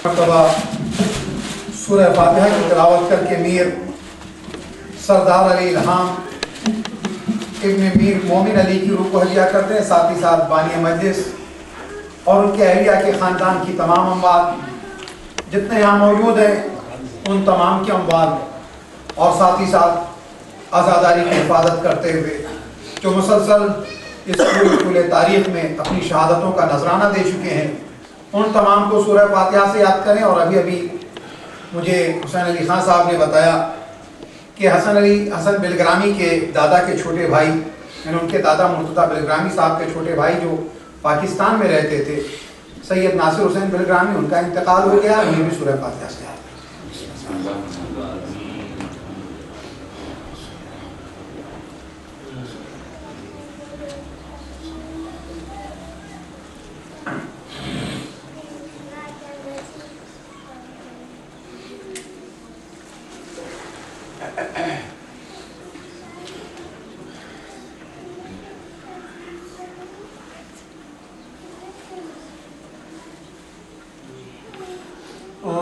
مرتبہ سورہ فاتحہ کی تلاوت کر کے میر سردار علی الہام ابن میر مومن علی کی روح کو ہدیہ کرتے ہیں، ساتھ ہی ساتھ بانی مجلس اور ان کے اہلیہ کے خاندان کی تمام اموات جتنے یہاں موجود ہیں ان تمام کے اموات اور ساتھ ہی ساتھ آزاداری کی حفاظت کرتے ہوئے جو مسلسل اس پورے تاریخ میں اپنی شہادتوں کا نذرانہ دے چکے ہیں، ان تمام کو سورہ فاتحہ سے یاد کریں۔ اور ابھی مجھے حسین علی خان صاحب نے بتایا کہ حسن بلگرامی کے دادا کے چھوٹے بھائی، یعنی ان کے دادا مرتضیٰ بلگرامی صاحب کے چھوٹے بھائی جو پاکستان میں رہتے تھے، سید ناصر حسین بلگرامی، ان کا انتقال ہو گیا۔ یہ بھی سورہ فاتحہ سے یاد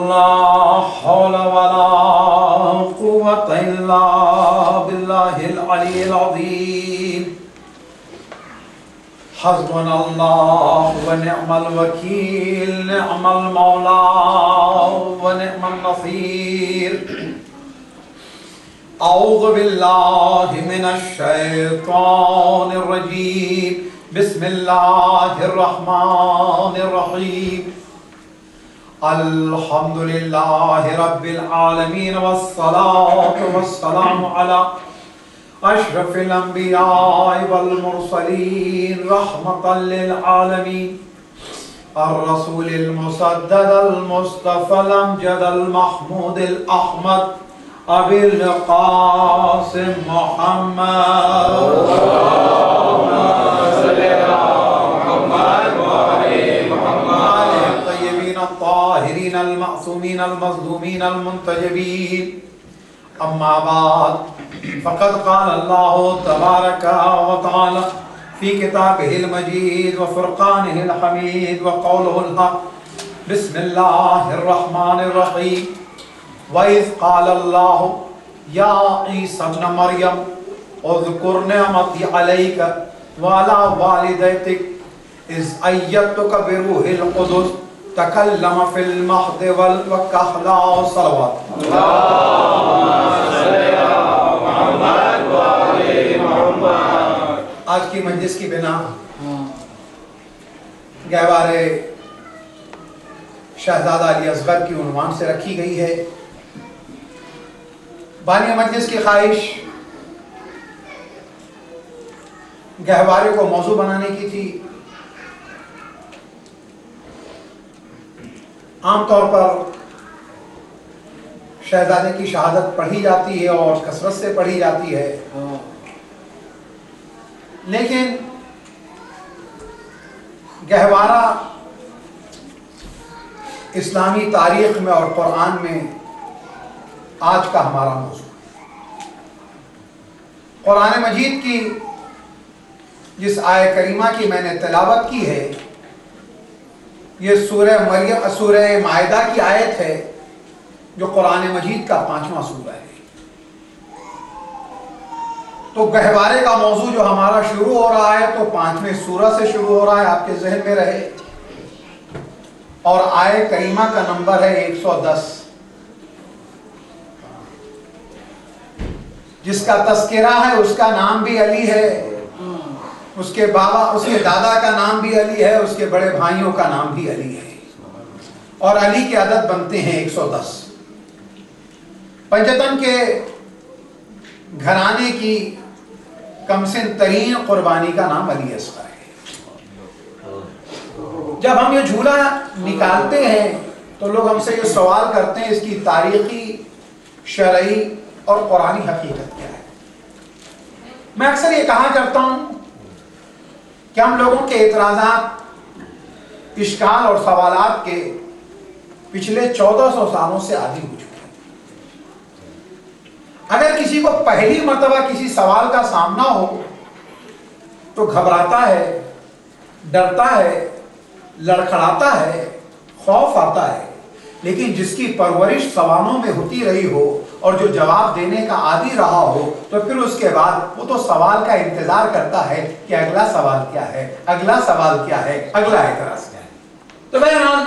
لا حول ولا قوة إلا بالله العلي العظيم حسبنا الله ونعم الوكيل نعم المولى ونعم النصير أعوذ بالله من الشيطان الرجيم بسم الله الرحمن الرحيم الحمد لله رب العالمين والصلاة والسلام على أشرف الأنبياء والمرسلين رحمة للعالمين الرسول المسدد المصطفى الأمجد المحمود الأحمد أبي القاسم محمد الطاهرين المعصومين المظلومين المنتجبين أما بعد فقد قال الله تبارك وتعالى في كتابه المجيد وفرقانه الحميد وقوله الحق بسم الله الرحمن الرحيم وإذ قال الله يا عيسى ابن مريم اذكر نعمتي عليك وعلى والدتك إذ أيدتك بروح القدس تکلم فی المہد والکہلا صلوات آج کی مجلس کی بنا گہوارِ شہزادہ علی اصغر کی عنوان سے رکھی گئی ہے۔ بانی مجلس کی خواہش گہوارے کو موضوع بنانے کی تھی۔ عام طور پر شہزادے کی شہادت پڑھی جاتی ہے اور کثرت سے پڑھی جاتی ہے، لیکن گہوارہ اسلامی تاریخ میں اور قرآن میں آج کا ہمارا موضوع ہے۔ قرآن مجید کی جس آیہ کریمہ کی میں نے تلاوت کی ہے، یہ سورہ مائدہ کی آیت ہے جو قرآن مجید کا 5واں سورہ ہے۔ تو گہوارے کا موضوع جو ہمارا شروع ہو رہا ہے تو 5ویں سورہ سے شروع ہو رہا ہے، آپ کے ذہن میں رہے، اور آیہ کریمہ کا نمبر ہے 110۔ جس کا تذکرہ ہے اس کا نام بھی علی ہے، اس کے دادا کا نام بھی علی ہے، اس کے بڑے بھائیوں کا نام بھی علی ہے، اور علی کے عدد بنتے ہیں 110۔ پنجتن کے گھرانے کی کمسن ترین قربانی کا نام علی اصغر ہے۔ جب ہم یہ جھولا نکالتے ہیں تو لوگ ہم سے یہ سوال کرتے ہیں اس کی تاریخی، شرعی اور قرآنی حقیقت کیا ہے۔ میں اکثر یہ کہا کرتا ہوں کہ ہم لوگوں کے اعتراضات، اشکال اور سوالات کے پچھلے 1400 سالوں سے عادی ہو چکے ہیں۔ اگر کسی کو پہلی مرتبہ کسی سوال کا سامنا ہو تو گھبراتا ہے، ڈرتا ہے، لڑکھڑاتا ہے، خوف آتا ہے، لیکن جس کی پرورش سوالوں میں ہوتی رہی ہو اور جو جواب دینے کا عادی رہا ہو تو پھر اس کے بعد وہ تو سوال کا انتظار کرتا ہے کہ اگلا سوال کیا ہے، اگلا سوال کیا ہے، اگلا اعتراض کیا ہے۔ تو بہرحال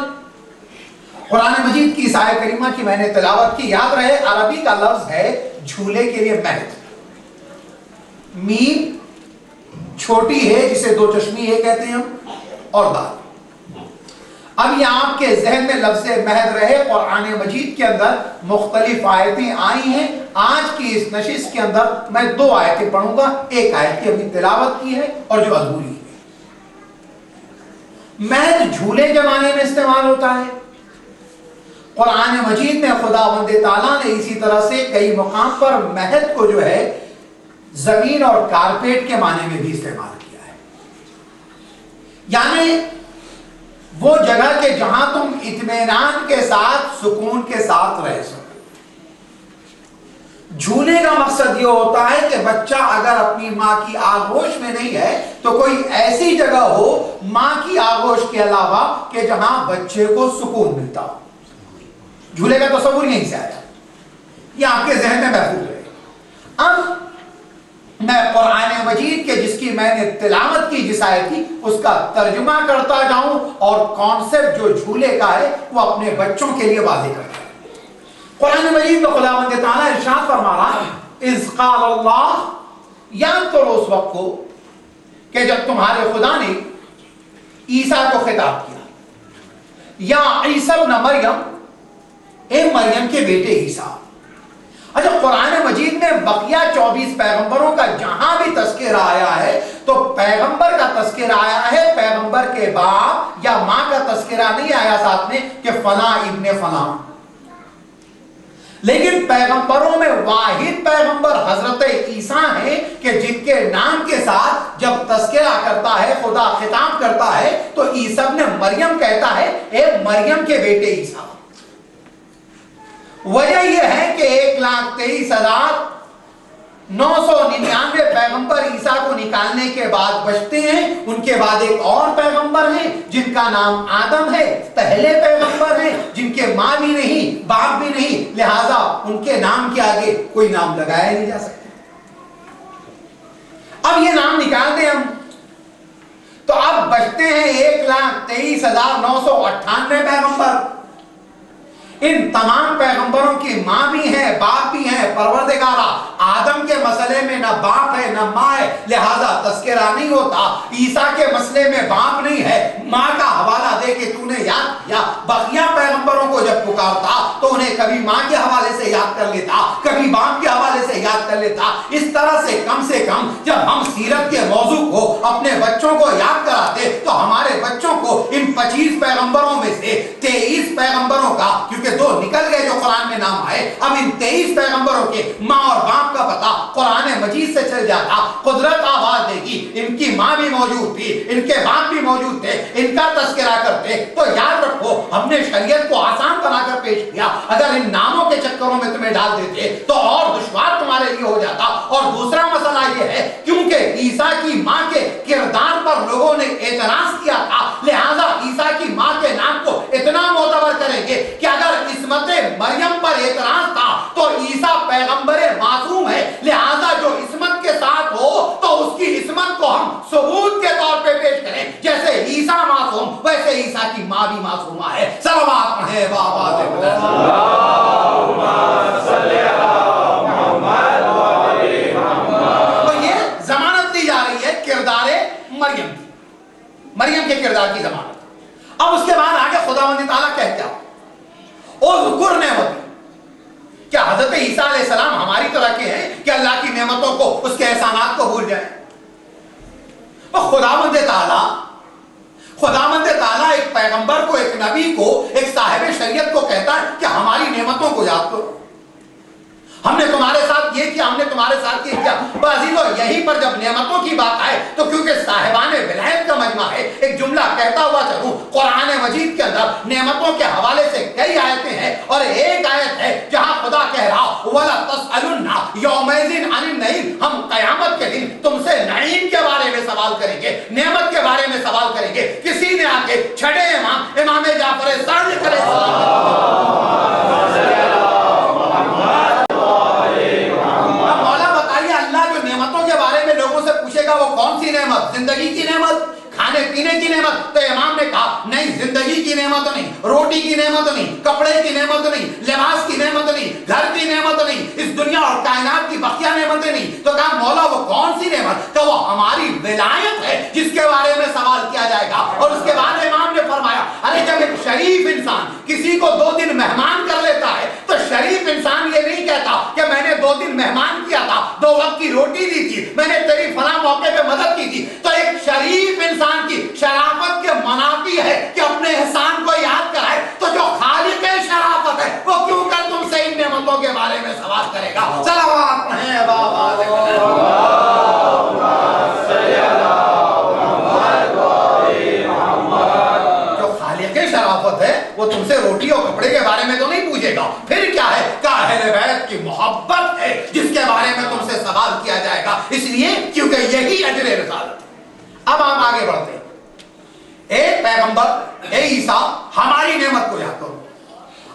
قرآن مجید کی اس آیت کریمہ کی میں نے تلاوت کی، یاد رہے عربی کا لفظ ہے جھولے کے لیے مہد، میم چھوٹی ہے جسے دو چشمی ہے کہتے ہیں ہم، اور دال۔ اب یہ آپ کے ذہن میں لفظ مہد رہے، قرآن مجید کے اندر مختلف آیتیں آئی ہیں۔ آج کی اس نشست کے اندر میں دو آیتیں پڑھوں گا، ایک آیت کی ابھی تلاوت کی ہے اور جو ادھوری ہے۔ مہد جھولے کے معنی میں استعمال ہوتا ہے۔ قرآن مجید میں خداوند تعالیٰ نے اسی طرح سے کئی مقام پر مہد کو جو ہے زمین اور کارپیٹ کے معنی میں بھی استعمال کیا ہے، یعنی وہ جگہ کہ جہاں تم اطمینان کے ساتھ سکون کے ساتھ رہ سکو۔ جھولے کا مقصد یہ ہوتا ہے کہ بچہ اگر اپنی ماں کی آغوش میں نہیں ہے تو کوئی ایسی جگہ ہو ماں کی آغوش کے علاوہ کہ جہاں بچے کو سکون ملتا ہو۔ جھولے کا تصور یہیں سے آیا، یہ آپ کے ذہن میں محفوظ ہے۔ اب میں قرآن مجید کے جس کی میں نے تلاوت کی جس آیت کی اس کا ترجمہ کرتا جاؤں اور کانسیپٹ جو جھولے کا ہے وہ اپنے بچوں کے لیے واضح کرتا ہے۔ قرآن مجید میں خداوند تعالیٰ ارشاد فرما رہا ہے، اذ قال اللہ، یاد کرو اس وقت کو کہ جب تمہارے خدا نے عیسیٰ کو خطاب کیا، یا عیسیٰ ابن مریم، اے مریم کے بیٹے عیسیٰ۔ اچھا، قرآن مجید میں بقیہ 24 پیغمبروں کا جہاں بھی تذکرہ آیا ہے تو پیغمبر کا تذکرہ آیا ہے، پیغمبر کے باپ یا ماں کا تذکرہ نہیں آیا ساتھ میں کہ فلاں ابن فلاں۔ لیکن پیغمبروں میں واحد پیغمبر حضرت عیسیٰ ہیں کہ جن کے نام کے ساتھ جب تذکرہ کرتا ہے، خدا خطاب کرتا ہے تو عیسیٰ ابن مریم کہتا ہے، اے مریم کے بیٹے عیسیٰ۔ وجہ یہ ہے کہ 1,23,999 پیغمبر عیسیٰ کو نکالنے کے بعد بچتے ہیں، ان کے بعد ایک اور پیغمبر ہیں جن کا نام آدم ہے، پہلے پیغمبر ہیں جن کے ماں بھی نہیں باپ بھی نہیں، لہذا ان کے نام کے آگے کوئی نام لگایا نہیں جا سکتا۔ اب یہ نام نکال دیں ہم تو اب بچتے ہیں 1,23,998 پیغمبر۔ ان تمام پیغمبروں کی ماں بھی ہیں باپ بھی ہیں، پروردگارہ آدم کے مسئلے میں نہ باپ ہے نہ ماں ہے لہذا تذکرہ نہیں ہوتا، عیسیٰ کے مسئلے میں باپ نہیں ہے ماں کا حوالہ دے کے تو نے یاد کیا، بقیہ پیغمبروں کو جب پکارتا تو انہیں کبھی ماں کے حوالے سے یاد کر لیتا، کبھی باپ کے حوالے سے یاد کر لیتا۔ اس طرح سے کم جب ہم سیرت کے موضوع کو اپنے بچوں کو یاد کراتے تو ہمارے بچوں کو ان 25 پیغمبروں میں سے 23 پیغمبروں کا، کیونکہ دو نکل گئے جو قرآن میں نام آئے، اب ان 23 پیغمبروں کے ماں اور باپ کا پتہ قرآن مجید سے چل جاتا۔ قدرت آواز دے گی، ان کی ماں بھی موجود تھی، ان کے باپ بھی موجود تھے، ان کا تذکرہ کرتے تو یاد رکھو ہم نے شریعت کو آسان بنا کر پیش کیا، اگر ان ناموں کے چکروں میں تمہیں ڈال دیتے تو اور دشوار تمہارے لیے ہو جاتا۔ اور دوسرا مسئلہ یہ ہے کیونکہ عیسیٰ کی ماں کے کردار پر لوگوں نے اعتراض کیا تھا، لہذا عیسیٰ کی ماں کے نام کو اتنا معتبر کریں گے کہ اگر عصمت مریم پر اعتراض تھا تو عیسیٰ پیغمبر معصوم ہے، لہذا جو عصمت کے ساتھ ہو تو اس کی عصمت کو ہم ثبوت کے طور پہ پیش کریں، جیسے عیسیٰ معصوم ویسے عیسیٰ کی ماں بھی معصومہ ہے۔ صلوات پڑھیں بابا دے اللہم صلی علی محمد و علی محمد۔ تو یہ ضمانت دی جا رہی ہے کردار مریم کے کردار کی ضمانت۔ اب اس کے بعد آگے خداوند تعالیٰ کہتے ہیں اذکر نعمتی، کیا حضرت عیسیٰ علیہ السلام ہماری طرح کے ہیں کہ اللہ کی نعمتوں کو اس کے احسانات کو بھول جائیں؟ خداوند تعالیٰ ایک پیغمبر کو، ایک نبی کو، ایک صاحب شریعت کو کہتا ہے کہ ہماری نعمتوں کو یاد کرو، ہم نے تمہارے ساتھ یہ کیا، ہم نے تمہارے ساتھ یہ کیا۔ بعضیوں یہیں پر جب نعمتوں کی بات آئے تو کیونکہ صاحبان ولایت کا مجمع ہے ایک جملہ کہتا ہوا چلوں، قرآن مجید کے اندر نعمتوں کے حوالے سے کئی آیتیں ہیں اور ایک آیت ہے جہاں خدا کہہ رہا وَلَا تَسْأَلُنَّ يَوْمَئِذٍ عَنِ النَّعِيمِ، ہم قیامت کے دن تم سے نعیم کے بارے میں سوال کریں گے، نعمت کے بارے میں سوال کریں گے۔ کسی نے آ کے چھڑے امام جعفر صادق علیہ السلام نعمت نہیں, کپڑے کی نعمت نہیں, لباس کی نعمت نہیں, گھر کی نعمت نہیں, اس دنیا اور کائنات کی بقیہ نعمتیں نہیں. تو کہا مولا وہ کون سی نعمت؟ کہ وہ ہماری ولایت ہے جس کے بارے میں سوال کیا جائے گا. اور اس کے بعد امام نے فرمایا ارے جب ایک شریف انسان کسی کو 2 دن مہمان کر لیتا ہے تو شریف انسان یہ نہیں کہتا کہ میں نے 2 دن مہمان کیا تھا, 2 وقت کی روٹی دی تھی, میں نے تیری فلاں موقع پہ مدد کی تھی. تو ایک شریف انسان کی شرافت کے منافی ہے کہ اپنے احسان کو یاد کرائے. تو جو خالق شرافت ہے وہ کیوں کر تم سے ان نعمتوں کے بارے میں سوال کرے گا؟ صلوات پڑھیں بابا. جو خالق شرافت ہے وہ تم سے روٹی اور کپڑے کے بارے میں تو نہیں پوچھے گا. پھر کیا ہے؟ کہ اہل بیت کی محبت ہے جس کے بارے میں تم سے سوال کیا جائے گا. اس لیے کیونکہ یہی اجر رسالت ہے. اب آپ آگے بڑھتے ہیں. اے پیغمبر, اے عیسیٰ, ہماری نعمت کو یاد کرو.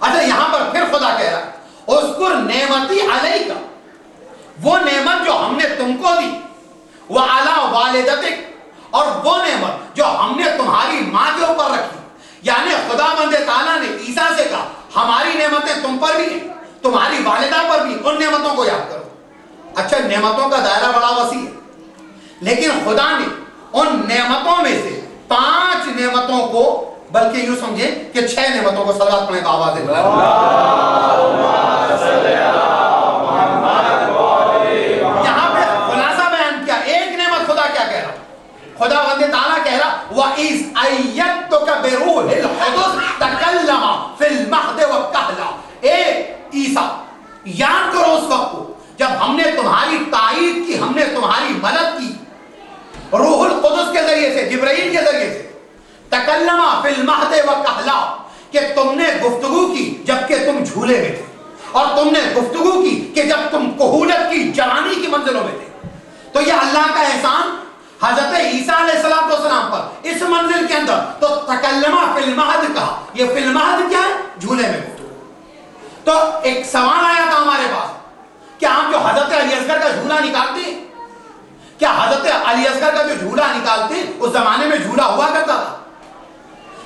اچھا یہاں پر پھر خدا کہہ رہا ہے اذکر نعمتی علیکا, وہ نعمت جو ہم نے تم کو دی, وعلی والدتک, اور وہ نعمت جو ہم نے تمہاری ماں کے اوپر رکھی. یعنی خداوند تعالیٰ نے عیسیٰ سے کہا ہماری نعمتیں تم پر بھی ہیں, تمہاری والدہ پر بھی, ان نعمتوں کو یاد کرو. اچھا نعمتوں کا دائرہ بڑا وسیع ہے, لیکن خدا نے ان نعمتوں میں سے 5 نعمتوں کو, بلکہ یوں سمجھیں کہ 6 نعمتوں کو صلوات پڑھیں آواز دے. یہاں پہ خلاصہ بیان کیا. ایک نعمت خدا کیا کہہ رہا؟ خدا بندے تعالیٰ کہہ رہا وَإِذْ أَيَّدْتُكَ بِرُوحِ الْقُدُسِ تَكَلَّمَ فِي الْمَهْدِ وَالْكَهْلَ. اے عیسیٰ یاد کرو اس وقت کو جب ہم نے تمہاری تائید کی, ہم نے تمہاری مدد کی روح القدس کے ذریعے سے, جبرائیل کے ذریعے سے. تکلم فی المہد وکہلا, کہ تم نے گفتگو کی جبکہ تم جھولے میں تھے, اور تم نے گفتگو کی کہ جب تم کہولت کی جوانی کی منزلوں میں تھے. تو یہ اللہ کا احسان حضرت عیسیٰ علیہ السلام پر اس منزل کے اندر. تو تکلم فی المہد کہا, یہ فی المہد کیا ہے؟ جھولے میں گفتگو. تو ایک سوال آیا تھا ہمارے پاس, کیا ہم جو حضرت علی اصغر کا جھولا نکالتے ہیں, کیا حضرت علی اصغر کا جو جھولا نکالتے اس زمانے میں جھولا ہوا کرتا تھا؟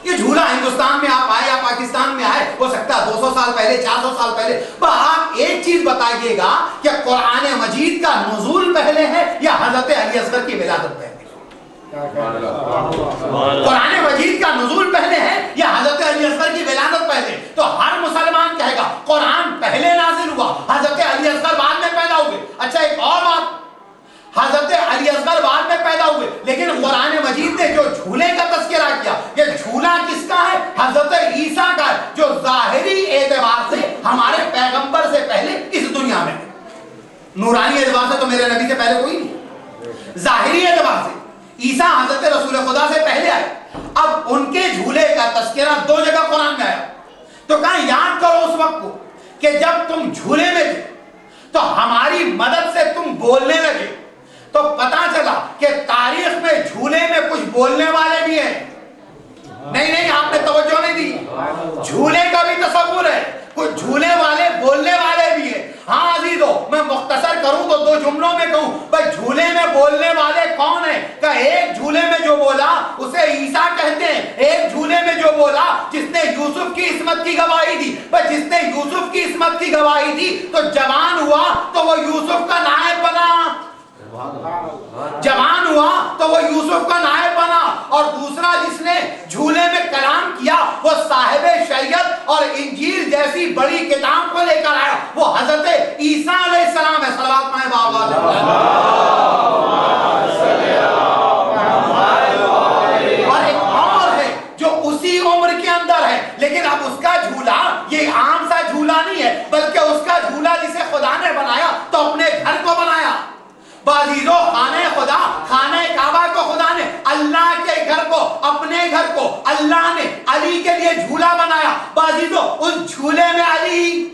یہ جھولا ہندوستان میں آپ آئے یا پاکستان میں آئے, ہو سکتا ہے 200 سال پہلے, 400 سال پہلے. آپ ایک چیز بتائیے گا کہ قرآن مجید کا نزول پہلے ہے یا حضرت علی اصغر کی ولادت پہلے؟ قرآن مجید کا نزول پہلے ہے یا حضرت علی اصغر کی ولادت پہلے؟ تو ہر مسلمان کہے گا قرآن پہلے نازل ہوا, حضرت علی اصغر بعد میں پیدا ہوئے. اچھا ایک اور بات, حضرت علی اصغر بعد میں پیدا ہوئے, لیکن قرآن مجید نے جو جھولے کا تذکرہ کیا, یہ جھولا کس کا ہے؟ حضرت عیسیٰ کا ہے, جو ظاہری اعتبار سے ہمارے پیغمبر سے پہلے اس دنیا میں ہے. نورانی اعتبار سے تو میرے نبی سے پہلے کوئی نہیں, ظاہری اعتبار سے عیسیٰ حضرت رسول خدا سے پہلے آئے. اب ان کے جھولے کا تذکرہ 2 جگہ قرآن میں آیا. تو کہاں یاد کرو اس وقت کو کہ جب تم جھولے میں تھے تو ہماری مدد سے تم بولنے لگے. تو پتا چلا کہ تاریخ میں جھولے میں کچھ بولنے والے بھی ہیں. نہیں آپ نے توجہ نہیں دی, جھولے کا بھی تصور ہے, کچھ جھولے والے بولنے والے بھی ہیں. ہاں عزیزو میں مختصر کروں تو 2 جملوں میں کہوں, بھائی جھولے میں بولنے والے کون ہیں؟ کہ ایک جھولے میں جو بولا اسے عیسیٰ کہتے ہیں, ایک جھولے میں جو بولا جس نے یوسف کی عصمت کی گواہی دی. بھائی جس نے یوسف کی عصمت کی گواہی دی تو جوان ہوا تو وہ یوسف کا نائب بنا, جوان ہوا تو وہ یوسف کا نائب بنا. اور دوسرا جس نے جھولے میں کلام کیا وہ صاحب شریعت اور انجیل جیسی بڑی کتاب کو لے کر آیا, وہ حضرت عیسیٰ علیہ السلام ہے. صلوات پڑھیں بابا. اور ایک اور ہے جو اسی عمر کے اندر ہے, لیکن اب اس کا جھولا یہ عام سا جھولا نہیں ہے, بلکہ اس کا جھولا جسے خدا نے بنایا تو اپنے گھر کو بنایا. بازیزو خانہ خدا, خانہ کعبہ کو خدا نے, اللہ کے گھر کو, اپنے گھر کو اللہ نے علی کے لیے جھولا بنایا. بازیزو اس جھولے میں علی,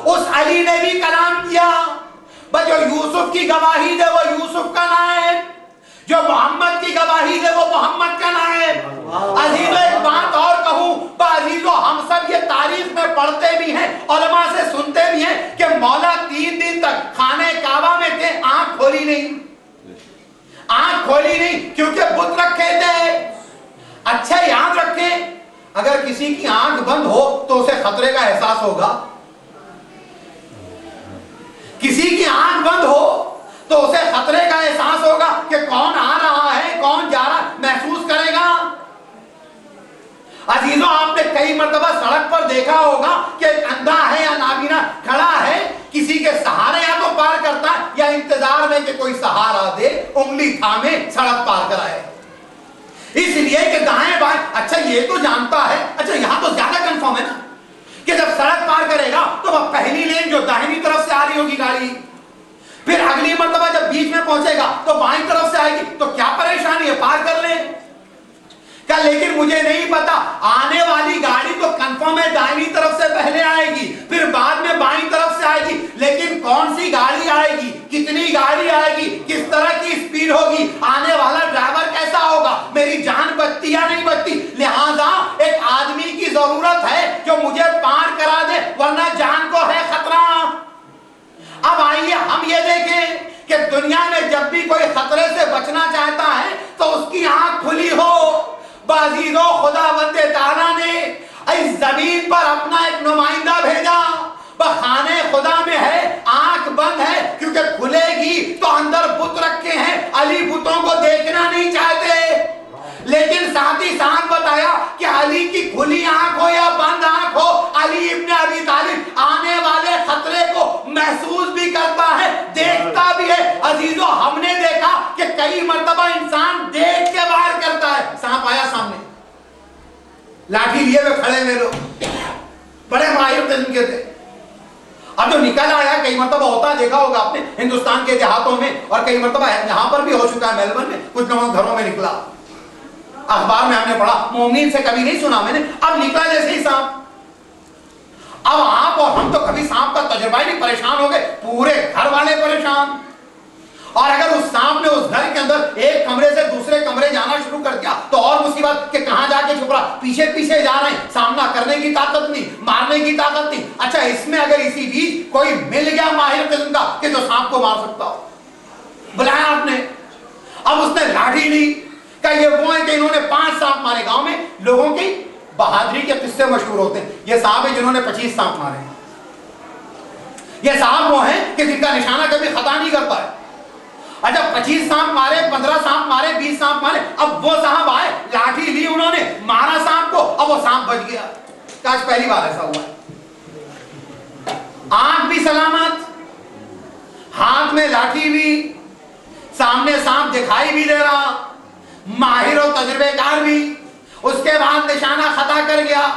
اس علی نے بھی کلام کیا. بس جو یوسف کی گواہی دے وہ یوسف کا نائب, جو محمد کی گواہی دے وہ محمد کا نائب. عزیزو ایک بات اور کہوں, عزیزو ہم سب یہ تاریخ میں پڑھتے بھی ہیں, علماء سے سنتے بھی ہیں کہ مولا 3 دن تک خانہ کعبہ میں تھے, آنکھ کھولی نہیں, آنکھ کھولی نہیں, کیونکہ بت رکھے تھے. اچھا یاد رکھیں, اگر اگر کسی کی آنکھ بند ہو تو اسے خطرے کا احساس ہوگا؟ کسی کی آنکھ بند ہو تو اسے خطرے کا احساس ہوگا کہ کون آ رہا ہے کون جا رہا ہے، محسوس کرے گا؟ عزیزوں، آپ نے کئی مرتبہ سڑک پر دیکھا ہوگا کہ ایک اندھا ہے یا نابینا کھڑا ہے، کسی کے سہارے یا تو پار کرتا ہے یا انتظار میں کہ کوئی سہارا دے، انگلی تھامے سڑک پار کرائے، اس لیے کہ دائیں بائیں۔ اچھا یہ تو جانتا ہے، اچھا یہاں تو زیادہ کنفرم ہے نا کہ جب سڑک پار کرے گا تو وہ پہلی لین جو داہنی طرف سے آ رہی ہوگی گاڑی، پھر اگلی مرتبہ جب بیچ میں پہنچے گا تو بائیں طرف سے آئے گی، تو کیا پریشانی ہے، پار کر لے۔ لیکن مجھے نہیں پتا، آنے والی گاڑی تو کنفرم ہے دائنی طرف سے پہلے آئے گی، پھر بعد میں بائیں طرف سے آئے گی، لیکن کون سی گاڑی آئے گی، کتنی گاڑی آئے گی، کس طرح کی سپیڈ ہوگی، آنے والا ڈرائیور کیسا ہوگا، میری جان بچتی یا نہیں بچتی؟ لہذا ایک آدمی کی ضرورت ہے جو مجھے پار کرا دے، ورنہ جان کو ہے خطرہ۔ اب آئیے ہم یہ دیکھیں کہ دنیا میں جب بھی کوئی خطرے سے بچنا چاہتا ہے تو اس کی آنکھ کھلی ہو۔ بازیرو خدا بند تعالیٰ نے اس زمین پر اپنا ایک نمائندہ بھیجا، بخانے خدا میں ہے، آنکھ بند ہے کیونکہ کھلے گی تو اندر بت رکھے ہیں، علی بتوں کو دیکھنا نہیں چاہتے، لیکن ساتھ ہی ساتھ بتایا کہ علی کی کھلی آنکھ ہو یا بند آنکھ ہو، علی ابن ابی طالب آنے والے خطرے کو محسوس بھی کرتا ہے، دیکھتا بھی ہے۔ عزیزو، ہم نے دیکھا کہ کئی مرتبہ انسان دیکھ کے وار کرتا ہے۔ سانپ آیا سامنے، لاٹھی لیے ہوئے کھڑے ہوئے لوگ بڑے ماہر قسم کے تھے، اب جو نکل آیا، کئی مرتبہ ہوتا دیکھا ہوگا آپ نے ہندوستان کے دیہاتوں میں، اور کئی مرتبہ یہاں پر بھی ہو چکا ہے میلبرن میں، کچھ لوگوں گھروں میں نکلا، اخبار میں ہم نے پڑھا، مومن سے کبھی نہیں سنا میں نے، اب نکلا جیسے ہی سانپ۔ اب آپ اور ہم تو کبھی سانپ کا تجربہ ہی نہیں، پریشان ہو گئے، پورے گھر والے پریشان، اور اگر اس سانپ نے اس گھر کے اندر ایک کمرے سے دوسرے کمرے جانا شروع کر دیا تو اور مصیبت کہ کہاں جا کے چھپ رہا، پیچھے پیچھے جا رہے ہیں، سامنا کرنے کی طاقت نہیں، مارنے کی طاقت نہیں۔ اچھا اس میں اگر اسی بیچ کوئی مل گیا ماہر قسم کا کہ جو سانپ کو مار سکتا ہو، بلایا آپ نے، اب اس نے لاٹھی لی، کہ یہ وہ ہیں کہ انہوں نے 5 سانپ مارے۔ گاؤں میں لوگوں کی بہادری کے قصے مشہور ہوتے ہیں، یہ صاحب ہیں جنہوں نے 25 سانپ مارے ہیں، یہ صاحب وہ ہیں کہ جن کا نشانہ کبھی خطا نہیں کرتا ہے۔ اچھا 25 سانپ مارے، 15 سانپ مارے، 20 سانپ مارے، اب وہ صاحب آئے، لاٹھی لی انہوں نے، مارا سانپ کو، اب وہ سانپ بچ گیا۔ کاش پہلی بار ایسا ہوا ہے، آنکھ بھی سلامت، ہاتھ میں لاٹھی بھی، سامنے سانپ دکھائی بھی دے رہا، ماہر و تجربے کار بھی، اس کے بعد نشانہ خطا کر گیا،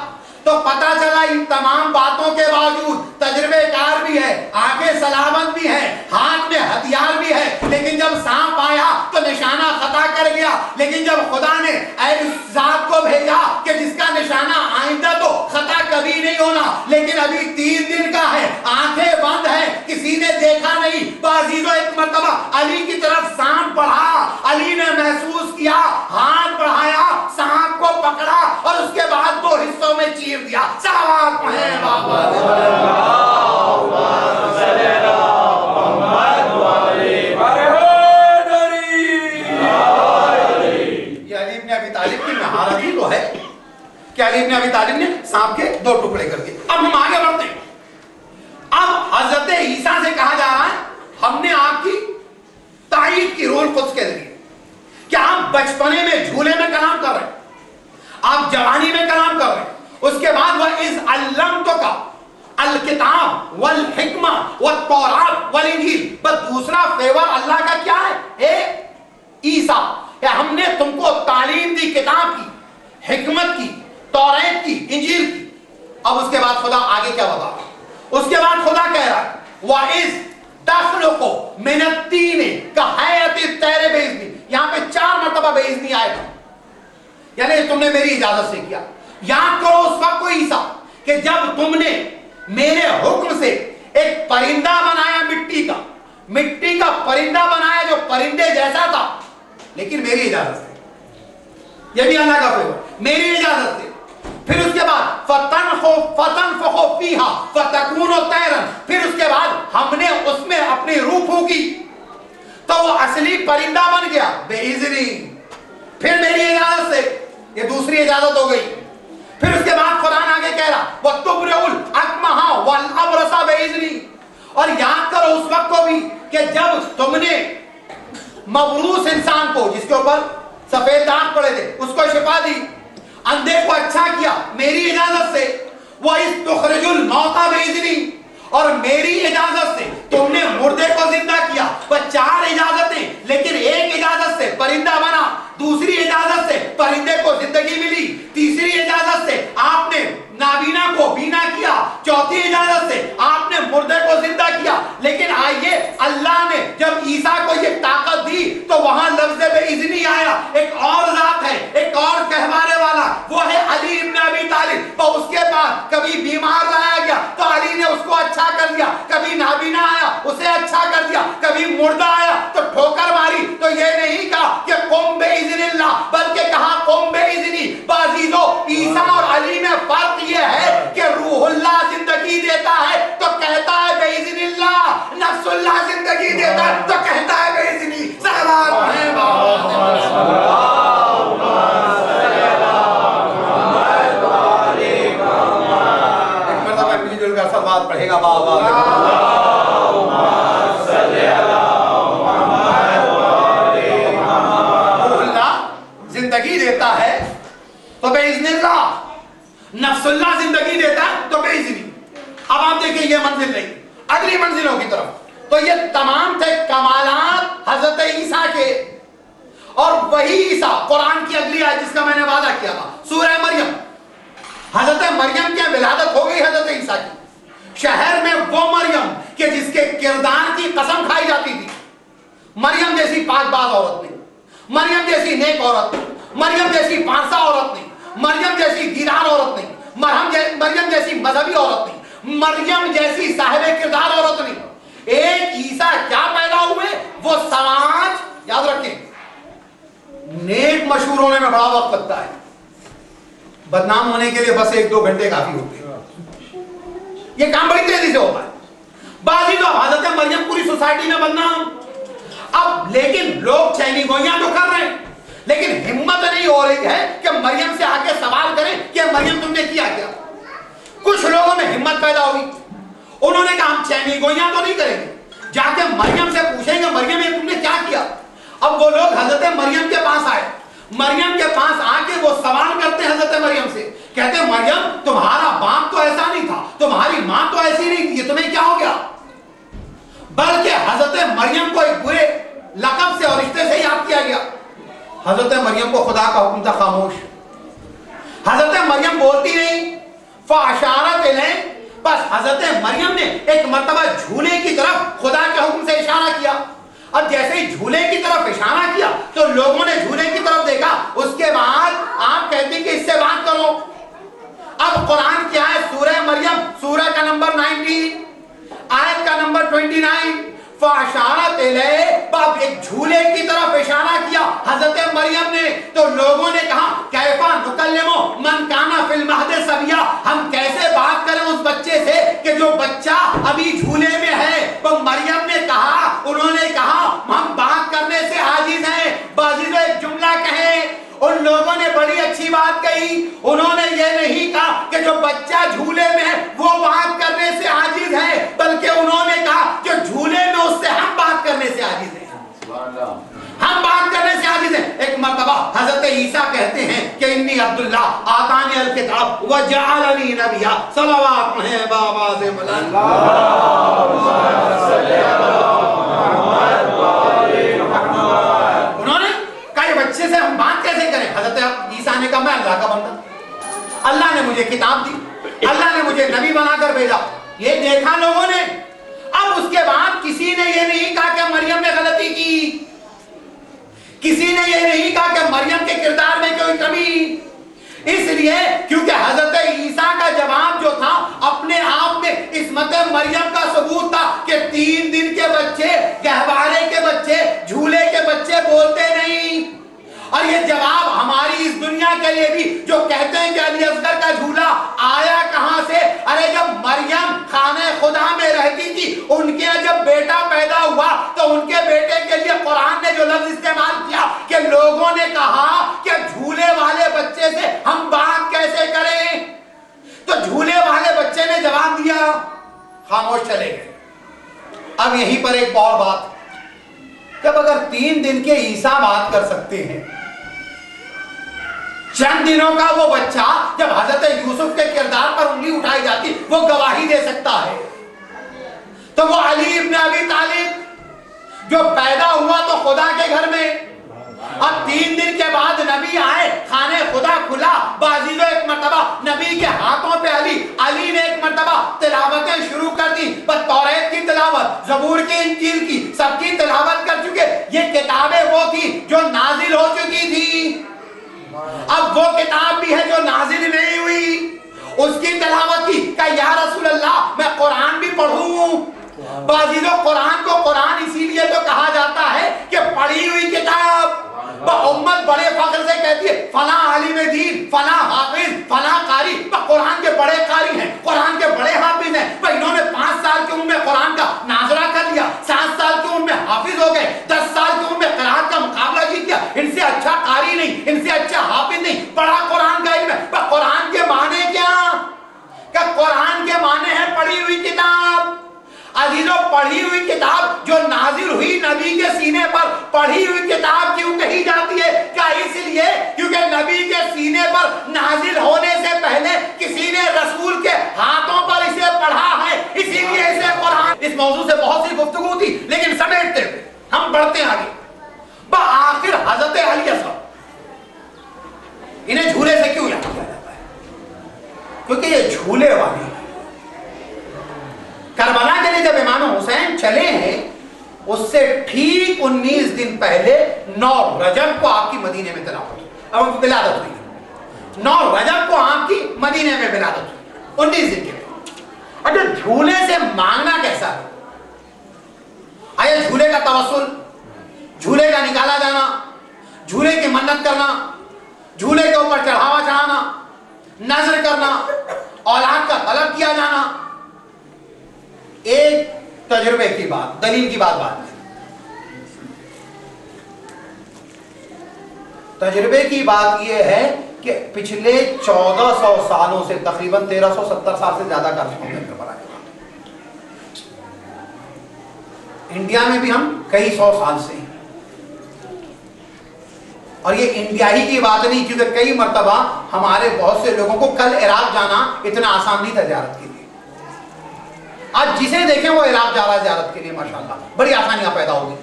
تو پتا چلا ان تمام باتوں کے باوجود تجربے کار بھی ہے، آنکھیں سلامت بھی ہیں، ہاتھ میں ہتھیار بھی ہے، لیکن جب سانپ آیا تو نشانہ خطا کر گیا۔ لیکن جب خدا نے ایک ذات کو بھیجا کہ جس کا نشانہ آئندہ تو خطا کبھی نہیں ہونا، لیکن ابھی 3 دن کا ہے، آنکھیں بند ہیں، کسی نے دیکھا نہیں، بازیرو ایک مرتبہ علی کی طرف سانپ بڑھا، علی نے محسوس کیا، ہاتھ بڑھایا، سانپ کو پکڑا اور اس کے بعد 2 حصوں میں چیر دیا۔ صلوات پڑھیں بابا، یہ علی ابن ابی طالب کی مہارت ہی تو ہے کہ علی ابن ابی طالب نے سانپ کے 2 ٹکڑے کر دیے۔ اب ہم آگے بڑھتے ہیں، اب حضرت عیسیٰ سے کہا جا رہا ہے ہم نے آپ کی تائید کی روح القدس کے ذریعے کہ آپ بچپنے میں جھولے میں کلام کر رہے ہیں، آپ جوانی میں کلام کر رہے ہیں، اس کے بعد وَإِذْ عَلَّمْتُكَ الْكِتَابَ وَالْحِکْمَةَ وَالتَّوْرَاةَ وَالْإِنجِیلَ۔ بس دوسرا فیور اللہ کا کیا ہے؟ اے عیسیٰ، کہ ہم نے تم کو تعلیم دی، کتاب کی، حکمت کی، توریت کی، انجیل کی۔ اب اس کے بعد خدا آگے کیا بتا رہا ہے؟ اس کے بعد خدا کہہ رہا ہے وَإِذْ تَخْلُقُ مِنَ الطِّینِ كَهَیْئَةِ الطَّیْرِ بِإِذْنِی۔ یہاں پہ 4 مرتبہ بے اذنی آئے گا، یعنی تم نے میری اجازت سے کیا۔ یاد کرو اس وقت کو عیسیٰ کہ جب تم نے میرے حکم سے ایک پرندہ بنایا، مٹی کا پرندہ بنایا جو پرندے جیسا تھا، لیکن میری اجازت سے، یہ بھی اللہ کا فیور، میری اجازت سے۔ پھر اس کے بعد فَتَنْفُخُ فِيهَا فَتَكُونُ طَيْرًا، پھر اس کے بعد ہم نے اس میں اپنی روح پھونکی تو وہ اصلی پرندہ بن گیا بے اذنی، پھر میری اجازت سے، یہ دوسری اجازت ہو گئی۔ پھر اس کے بعد قرآن آگے کہہ رہا وَتُبْرِعُ الْأَكْمَحَ وَالْأَبْرَصَ بِإِذْنِي، اور یاد کرو اس وقت کو بھی کہ جب تم نے مبروس انسان کو جس کے اوپر سفید داغ پڑے تھے اس کو شفا دی، اندھے کو اچھا کیا میری اجازت سے، وَإِذْ تُخْرِجُ الْمَوْتَى بِإِذْنِي، اور میری اجازت سے تم نے مردے کو زندہ کیا۔ وہ 4 اجازتیں، لیکن ایک اجازت سے پرندہ بنا، دوسری اجازت سے پرندے کو زندگی ملی، تیسری اجازت سے آپ نے نابینا کو بینا کیا، چوتھی اجازت سے آپ نے مردے کو زندہ کیا۔ لیکن آئیے اللہ نے جب عیسیٰ کو یہ طاقت دی تو وہاں لفظ بِإِذْنِی آیا، ایک اور ذات ہے، ایک اور کہوانے والا، وہ ہے علی ابن ابی طالب۔ اور اس کے بعد کبھی بیمار لایا گیا تو علی نے اس کو اچھا کر دیا، کبھی نابینا آیا اسے اچھا کر دیا، کبھی مردہ آیا تو ٹھوکر ماری تو یہ نہیں کہا کہ قم بِإِذْنِ اللہ، بلکہ کہا قم بِإِذْنِی۔ بعضیزو عیسیٰ اور علی میں فرق یہ ہے کہ روح اللہ زندگی دیتا ہے تو کہتا ہے بِإِذْنِ اللہ، نفس اللہ زندگی دیتا ہے تو کہتا ہے بِإِذْنِی۔ صلوات ہے صلوات پڑھے گا بابا زندگی دیتا ہے تو بِإِذْنِ اللہ، نفس اللہ زندگی دیتا ہے تو بِإِذْنِی۔ اب آپ دیکھیں یہ منزل نہیں، اگلی منزلوں کی طرف، تو یہ تمام تھے کمالات حضرت عیسیٰ کے، اور وہی عیسیٰ قرآن کی اگلی آیت جس کا میں نے وعدہ کیا تھا سورہ مریم، حضرت مریم کی ولادت ہو گئی حضرت عیسیٰ کی، شہر میں وہ مریم کہ جس کے کردار کی قسم کھائی جاتی تھی، مریم جیسی پاک باز عورت نہیں، مریم جیسی نیک عورت نہیں، مریم جیسی پارسا عورت نہیں، مریم جیسی دیدار عورت نہیں، مریم جیسی مذہبی عورت نہیں، مریم جیسی صاحب کردار عورت نہیں۔ ایک عیسیٰ کیا پیدا ہوئے، وہ سماج یاد رکھیں، نیک مشہور ہونے میں بڑا وقت لگتا ہے، بدنام ہونے کے لیے بس 1-2 گھنٹے کافی ہوتے ہیں، یہ کام بڑی تیزی سے ہوتا ہے۔ بازی تو حضرت مریم پوری سوسائٹی میں بدنام، اب لیکن لوگ چینی گوئیاں تو کر رہے ہیں، لیکن ہمت نہیں ہو رہی ہے کہ مریم سے آ کے سوال کریں کہ مریم تم نے کیا کیا۔ کچھ لوگوں میں ہمت پیدا ہوئی، انہوں نے کہا ہم چینی گوئیاں تو نہیں کریں گے، جا کے مریم سے پوچھیں گے مریم یہ تم نے کیا کیا۔ اب وہ لوگ حضرت مریم کے پاس آئے، مریم کے پاس آ کے وہ سوال کرتے ہیں حضرت مریم سے، کہتے ہیں مریم تمہارا باپ تو ایسا نہیں تھا، تمہاری ماں تو ایسی نہیں تھی، یہ تمہیں کیا ہو گیا؟ بلکہ حضرت مریم کو ایک برے لقب سے اور رشتے سے یاد کیا گیا۔ حضرت مریم کو خدا کا حکم تھا خاموش، حضرت مریم بولتی نہیں، فاشارت الیہ، بس حضرت مریم نے ایک مرتبہ جھولے کی طرف خدا کے حکم سے اشارہ کیا۔ اب جیسے ہی جھولے کی طرف اشارہ کیا تو لوگوں نے جھولے کی طرف دیکھا، اس کے بعد آپ کہتی کہ اس سے بات کرو۔ اب قرآن کی آیت سورہ مریم، سورہ کا نمبر 19، آیت کا نمبر 29، فاشارت الیہ، باب ایک جھولے کی طرف اشارہ کیا حضرت مریم نے، تو لوگوں نے کہا کیفا نکلم من کانا فی المہد صبیا، ہم کیسے بات کریں اس بچے سے کہ جو بچہ ابھی جھولے میں ہے۔ تو مریم نے کہا، انہوں نے کہا ہم بات کرنے سے عاجز ہیں۔ بعضیزو ایک جملہ کہیں، ان لوگوں نے بڑی اچھی بات کہی، انہوں نے یہ نہیں کہا کہ جو بچہ جھولے میں ہے وہ بات کرنے سے عاجز ہے، بلکہ انہوں نے کہا جو جھولے میں اس سے ہم بات کرنے سے عاجز ہیں، ہم بات کرنے سے عاجز ہیں۔ ایک مرتبہ حضرت عیسیٰ کہتے ہیں کہ انی عبداللہ آتانی الکتاب وجعلنی نبیا، صلوات ہیں بابا سے بلند۔ انہوں نے کہا یہ بچے سے ہم بات کیسے کریں؟ حضرت عیسیٰ نے کہا میں اللہ کا بندہ، اللہ نے مجھے کتاب دی، اللہ نے مجھے نبی بنا کر بھیجا۔ یہ دیکھا لوگوں نے۔ اب اس کے بعد کسی نے یہ نہیں کہا کہ مریم نے غلطی کی، کسی نے یہ نہیں کہا کہ مریم کے کردار میں کوئی کمی، اس لیے کیونکہ حضرت عیسیٰ کا جواب جو تھا اپنے آپ میں عصمت مریم کا ثبوت تھا کہ 3 دن کے بچے، گہوارے کے بچے، جھولے کے بچے بولتے نہیں۔ اور یہ جواب ہماری اس دنیا کے لیے بھی جو کہتے ہیں کہ علی اصغر کا جھولا آیا کہاں سے، ارے جب مریم خانہ خدا میں رہتی تھی، ان کے جب بیٹا پیدا ہوا تو ان کے بیٹے کے لیے قرآن نے جو لفظ استعمال کیا کہ لوگوں نے کہا کہ جھولے والے بچے سے ہم بات کیسے کریں، خاموش چلے گئے. اب یہیں پر ایک اور بات, جب اگر 3 دن کے عیسیٰ بات کر سکتے ہیں, چند دنوں کا وہ بچہ جب حضرت یوسف کے کردار پر انگلی اٹھائی جاتی وہ گواہی دے سکتا ہے, تو وہ علی ابن ابی طالب جو پیدا ہوا تو خدا کے گھر میں, اب 3 دن کے بعد نبی آئے, خانے خدا کھلا, بازیزو ایک مرتبہ نبی کے ہاتھوں پہ علی نے ایک مرتبہ تلاوتیں شروع کر دی, بس توریت کی تلاوت, زبور کی, انجیل کی, سب کی تلاوت کر چکے. یہ کتابیں وہ تھی جو نازل ہو چکی تھی, اب وہ کتاب بھی ہے جو نازل نہیں ہوئی, اس کی تلاوت کی. کہ یا رسول اللہ میں قرآن بھی پڑھوں. بازیزو قرآن کو قرآن اسی لیے تو کہا جاتا ہے کہ پڑھی ہوئی کتاب. امت بڑے فخر سے کہتی ہے فلاں عالم دین, فلاں حافظ, فلاں قاری. قرآن کے بڑے قاری ہیں, قرآن کے بڑے حافظ ہیں. انہوں نے 5 سال کی عمر میں قرآن کا ناظرہ کر لیا, 7 سال کی عمر میں حافظ ہو گئے, 10 سال کی عمر میں قرآن کا مقابلہ جیت گیا. ان سے اچھا قاری نہیں, ان سے اچھا حافظ نہیں, بڑا قرآن کا علم ہے. پر قرآن کے معنی کیا؟ کہ قرآن کے معنی ہے پڑھی ہوئی کتاب. عزیزوں, پڑھی ہوئی کتاب جو نازل ہوئی نبی کے سینے پر, پڑھی ہوئی کتاب کیوں کہی جاتی ہے؟ کیا اس لیے کیونکہ نبی کے سینے پر نازل ہونے سے پہلے کسی نے رسول کے ہاتھوں پر اسے پڑھا ہے, اسی لیے اسے قرآن. اس موضوع سے بہت سی گفتگو تھی, لیکن سمیٹتے ہوئے ہم بڑھتے ہیں آگے. بآخر حضرت علی اصغر, انہیں جھولے سے کیوں یاد کیا جاتا ہے؟ کیونکہ یہ جھولے والے ہیں. کربلا کے لیے جب امام حسین چلے ہیں, اس سے ٹھیک 19 دن پہلے 9 رجب کو آپ کی مدینے میں ولادت ہوئی. 9 رجب کو آپ کی مدینے میں ولادت ہوئی, 19 دن کے بعد. اور جو جھولے سے مانگنا کیسا ہے؟ آیا جھولے کا توسل, جھولے کا نکالا جانا, جھولے کی منت کرنا, جھولے کے اوپر چڑھاوا چڑھانا, نظر کرنا, اولاد کا طلب کیا جانا, ایک تجربے کی بات, دلیل کی بات میں. تجربے کی بات یہ ہے کہ پچھلے 1400 سالوں سے تقریباً 1370 سال سے زیادہ کا انڈیا میں بھی ہم کئی 100 سال سے ہیں. اور یہ انڈیا ہی کی بات نہیں, کیونکہ کئی مرتبہ ہمارے بہت سے لوگوں کو کل عراق جانا اتنا آسان نہیں تھا زیارت کے لیے. آج جسے دیکھیں وہ عراق جا رہا ہے زیارت کے لیے, ماشاءاللہ بڑی آسانیاں پیدا ہوگی.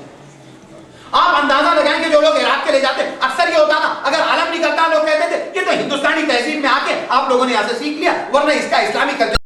آپ اندازہ لگائیں کہ جو لوگ عراق کے لے جاتے, اکثر یہ ہوتا نا, اگر علم نکلتا لوگ کہتے تھے یہ تو ہندوستانی تہذیب میں آ کے آپ لوگوں نے یہاں سے سیکھ لیا, ورنہ اس کا اسلامی کلچر